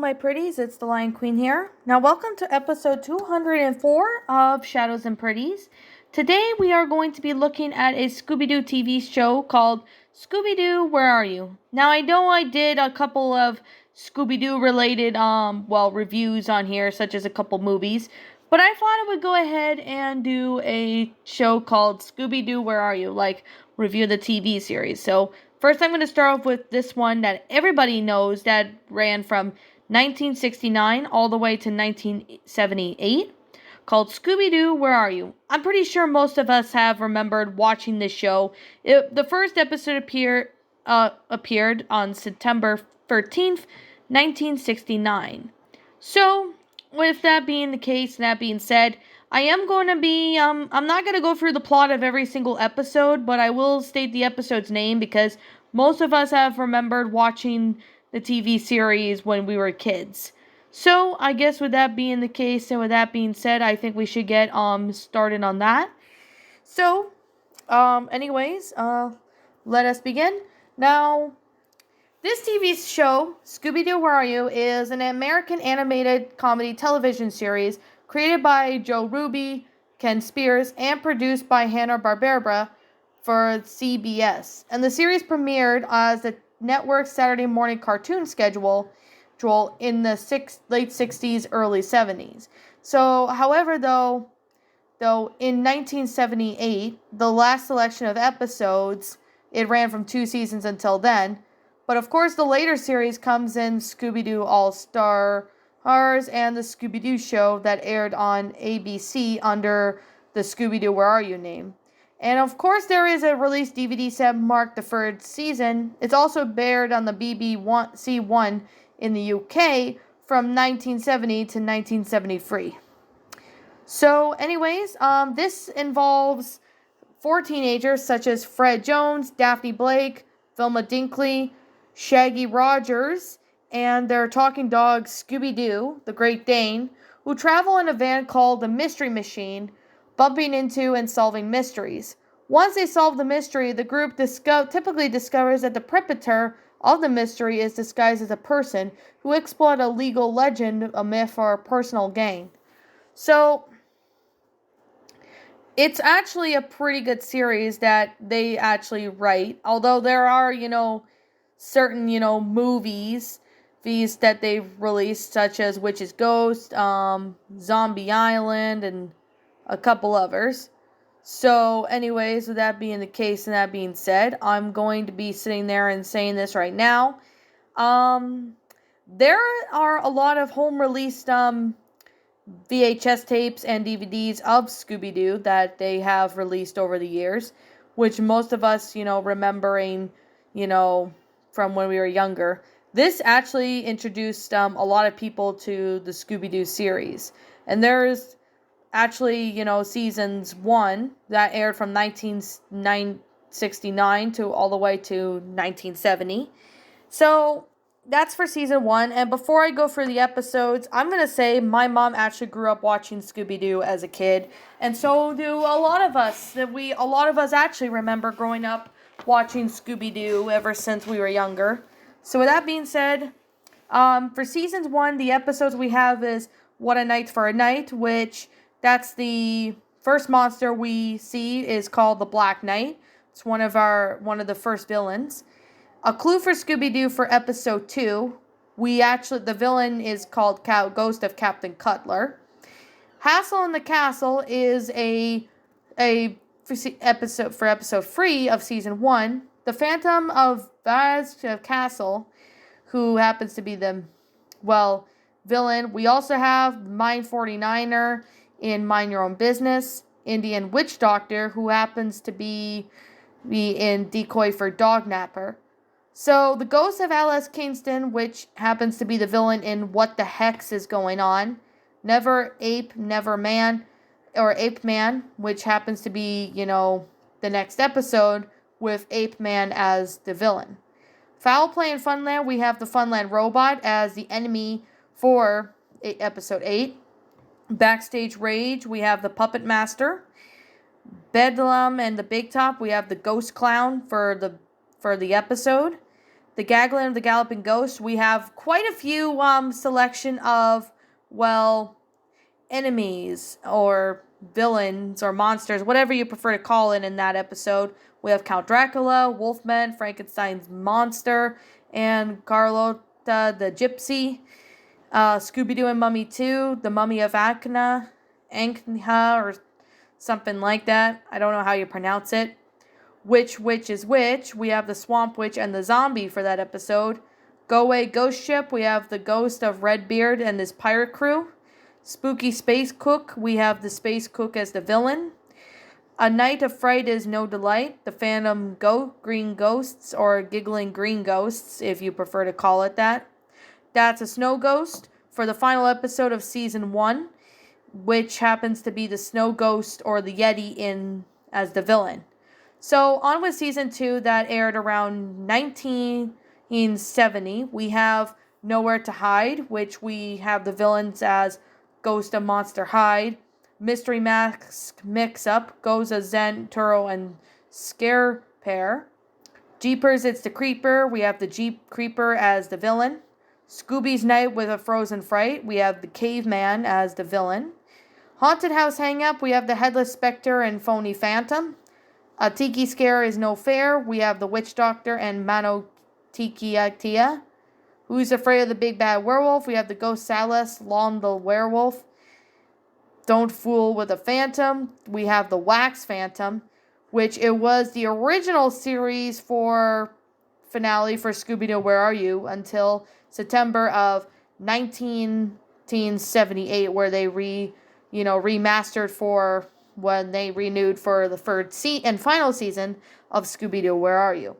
my pretties. It's the Lion Queen here. Now, welcome to episode 204 of Shadows and Pretties. Today, we are going to be looking at a Scooby Doo TV show called Scooby Doo Where Are You? Now, I know I did a couple of Scooby Doo related, reviews on here, such as a couple movies, but I thought I would go ahead and do a show called Scooby Doo Where Are You? Like, review the TV series. So, first, I'm going to start off with this one that everybody knows that ran from 1969 all the way to 1978, called Scooby Doo Where Are You? I'm pretty sure most of us have remembered watching this show. The first episode appeared on September 13th, 1969. So, with that being the case, and that being said, I am going to be, I'm not going to go through the plot of every single episode, but I will state the episode's name because most of us have remembered watching the TV series when we were kids. So, I guess with that being the case, and with that being said, I think we should get, started on that. So, let us begin. Now, this TV show, Scooby Doo Where Are You, is an American animated comedy television series created by Joe Ruby, Ken Spears, and produced by Hanna-Barbera for CBS. And the series premiered as the network's Saturday morning cartoon schedule in the late 60s, early 70s. So, however, though in 1978, the last selection of episodes, it ran from 2 seasons until then. But of course, the later series comes in Scooby-Doo All-Stars and the Scooby-Doo show that aired on ABC under the Scooby-Doo Where Are You name. And of course, there is a released DVD set marked the third season. It's also aired on the BBC1 in the UK from 1970 to 1973. So, anyways, this involves 4 teenagers such as Fred Jones, Daphne Blake, Velma Dinkley, Shaggy Rogers, and their talking dog Scooby-Doo, the Great Dane, who travel in a van called the Mystery Machine, bumping into and solving mysteries. Once they solve the mystery, the group typically discovers that the perpetrator of the mystery is disguised as a person who exploit a legal legend, a myth, or a personal gain. So, it's actually a pretty good series that they actually write, although there are, certain, movies that they've released, such as Witch's Ghost, Zombie Island, and a couple others. So, anyways, with that being the case and that being said, I'm going to be sitting there and saying this right now. There are a lot of home-released VHS tapes and DVDs of Scooby-Doo that they have released over the years, which most of us, remembering, from when we were younger. This actually introduced a lot of people to the Scooby-Doo series. And there's actually, seasons 1 that aired from 1969 to all the way to 1970. So, that's for season 1. And before I go through the episodes, I'm going to say my mom actually grew up watching Scooby-Doo as a kid. And so do a lot of us. A lot of us actually remember growing up watching Scooby-Doo ever since we were younger. So with that being said, for seasons 1, the episodes we have is What a Night for a Night, which that's the first monster we see is called the Black Knight. It's one of the first villains. A Clue for Scooby-Doo for episode 2. The villain is called Ghost of Captain Cutler. Hassle in the Castle is a episode 3 of season 1. The Phantom of Vaz Castle, who happens to be the villain. We also have Mind 49er in Mind Your Own Business. Indian Witch Doctor, who happens to be in Decoy for Dognapper. So, the Ghost of Alice Kingston, which happens to be the villain in What the Hex is Going On. Never Ape, Never Man, or Ape Man, which happens to be, the next episode with Ape Man as the villain. Foul Play in Funland, we have the Funland Robot as the enemy for episode 8. Backstage Rage, we have the Puppet Master. Bedlam and the Big Top, we have the Ghost Clown for the episode. The Gagland of the Galloping Ghost. We have quite a few selection of, well, enemies or villains or monsters, whatever you prefer to call it in that episode. We have Count Dracula, Wolfman, Frankenstein's monster, and Carlota the Gypsy. Scooby Doo and Mummy 2, The Mummy of Ankha, or something like that. I don't know how you pronounce it. Which Witch is Which? We have the Swamp Witch and the Zombie for that episode. Go Away Ghost Ship, we have the ghost of Redbeard and his pirate crew. Spooky Space Cook, we have the Space Cook as the villain. A Night of Fright is No Delight, the Phantom Green Ghosts, or Giggling Green Ghosts, if you prefer to call it that. That's a Snow Ghost for the final episode of Season 1, which happens to be the Snow Ghost or the Yeti as the villain. So on with Season 2 that aired around 1970. We have Nowhere to Hide, which we have the villains as Ghost of Monster Hyde, Mystery Mask Mix-Up, Goza, Zen, Turo, and Scare Pair. Jeepers, It's the Creeper. We have the Jeep Creeper as the villain. Scooby's Night with a Frozen Fright. We have the Caveman as the villain. Haunted House Hang-Up. We have the Headless Spectre and Phony Phantom. A Tiki Scare is No Fair. We have the Witch Doctor and Mano Tiki-Atia. Who's Afraid of the Big Bad Werewolf? We have the Ghost Salas, Lon the Werewolf. Don't Fool with a Phantom. We have the Wax Phantom, which it was the original series for finale for Scooby Doo Where Are You until September of 1978, where they remastered for when they renewed for the third and final season of Scooby Doo Where Are You.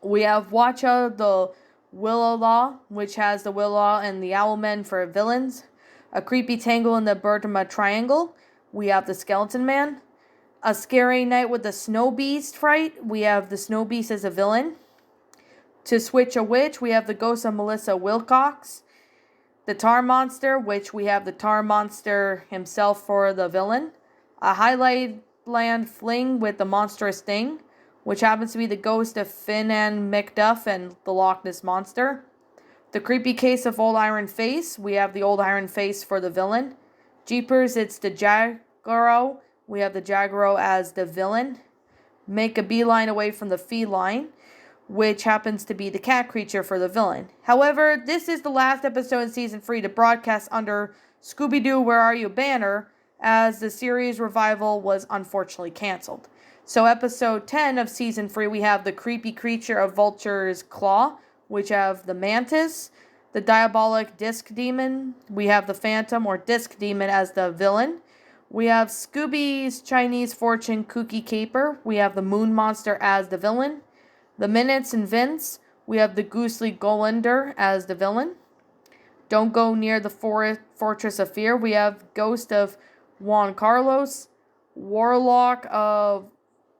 We have Watcha the Willow Law, which has the Willow and the Owlmen for villains. A Creepy Tangle in the Bertama Triangle. We have the Skeleton Man. A Scary Night with the Snow Beast Fright. We have the Snow Beast as a villain. To Switch a Witch, we have the Ghost of Melissa Wilcox. The Tar Monster, which we have the Tar Monster himself for the villain. A Highlight Land Fling with the Monstrous Thing, which happens to be the ghost of Finn and Macduff and the Loch Ness Monster. The Creepy Case of Old Iron Face, we have the Old Iron Face for the villain. Jeepers, It's the Jaguaro, we have the Jaguaro as the villain. Make a Beeline Away from the Feline, which happens to be the cat creature for the villain. However, this is the last episode in Season 3 to broadcast under Scooby Doo Where Are You banner, as the series revival was unfortunately canceled. So episode 10 of Season 3, we have the Creepy Creature of Vulture's Claw, which have the Mantis, the Diabolic Disc Demon. We have the Phantom or Disc Demon as the villain. We have Scooby's Chinese Fortune Cookie Caper. We have the Moon Monster as the villain. The Minutes and Vince. We have the Goosely Golander as the villain. Don't Go Near the Fortress of Fear. We have Ghost of Juan Carlos. Warlock of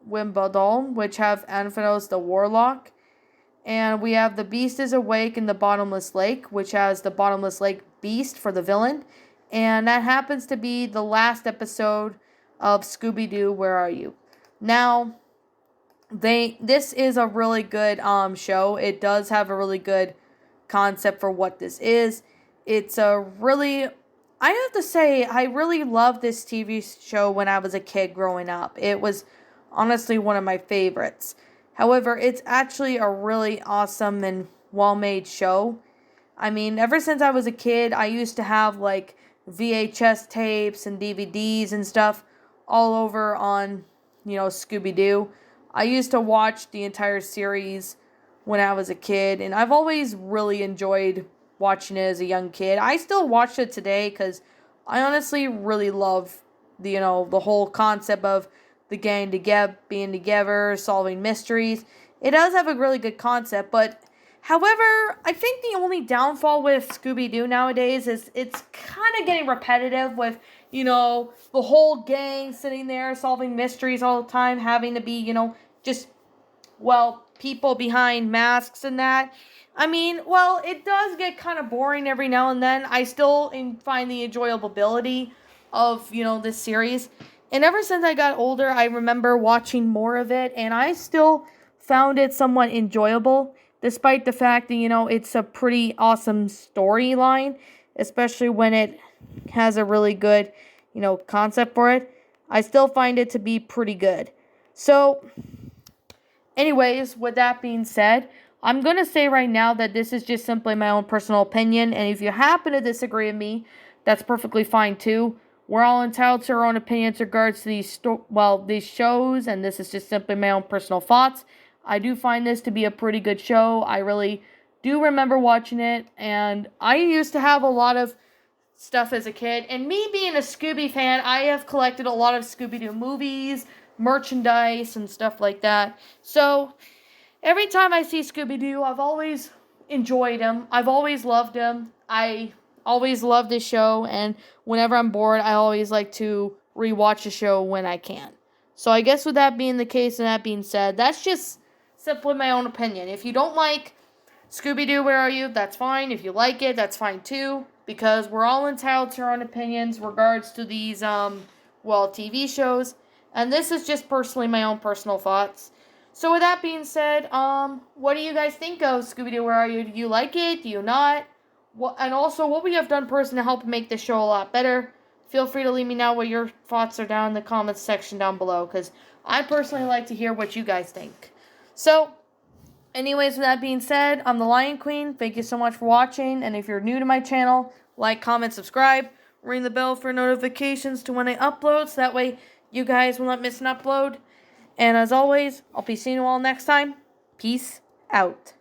Wimbledon, which have Anphanos the Warlock. And we have The Beast is Awake in the Bottomless Lake, which has the Bottomless Lake Beast for the villain. And that happens to be the last episode of Scooby Doo Where Are You? Now, this is a really good show. It does have a really good concept for what this is. It's a really, I have to say, I really loved this TV show when I was a kid growing up. It was honestly one of my favorites. However, it's actually a really awesome and well-made show. I mean, ever since I was a kid, I used to have like VHS tapes and DVDs and stuff all over on, Scooby-Doo. I used to watch the entire series when I was a kid, and I've always really enjoyed watching it as a young kid. I still watch it today because I honestly really love the whole concept of the gang being together, solving mysteries. It does have a really good concept, but however, I think the only downfall with Scooby-Doo nowadays is it's kind of getting repetitive with, the whole gang sitting there solving mysteries all the time, having to be, people behind masks and that. I mean, it does get kind of boring every now and then. I still find the enjoyability of, this series. And ever since I got older, I remember watching more of it, and I still found it somewhat enjoyable. despite the fact that, it's a pretty awesome storyline, especially when it has a really good, concept for it. I still find it to be pretty good. So, anyways, with that being said, I'm going to say right now that this is just simply my own personal opinion, and if you happen to disagree with me, that's perfectly fine too. We're all entitled to our own opinions in regards to these shows, and this is just simply my own personal thoughts. I do find this to be a pretty good show. I really do remember watching it, and I used to have a lot of stuff as a kid. And me being a Scooby fan, I have collected a lot of Scooby Doo movies, merchandise, and stuff like that. So every time I see Scooby Doo, I've always enjoyed him. I've always loved him. I always love this show, and whenever I'm bored, I always like to rewatch the show when I can. So I guess with that being the case and that being said, that's just simply my own opinion. If you don't like Scooby Doo, Where Are You? That's fine. If you like it, that's fine too. Because we're all entitled to our own opinions regards to these, TV shows. And this is just personally my own personal thoughts. So with that being said, what do you guys think of Scooby Doo, Where Are You? Do you like it? Do you not? And also, what we have done personally to help make this show a lot better. Feel free to leave me know what your thoughts are down in the comments section down below. Because I personally like to hear what you guys think. So, anyways, with that being said, I'm the Lion Queen. Thank you so much for watching. And if you're new to my channel, like, comment, subscribe. Ring the bell for notifications to when I upload. So that way you guys will not miss an upload. And as always, I'll be seeing you all next time. Peace out.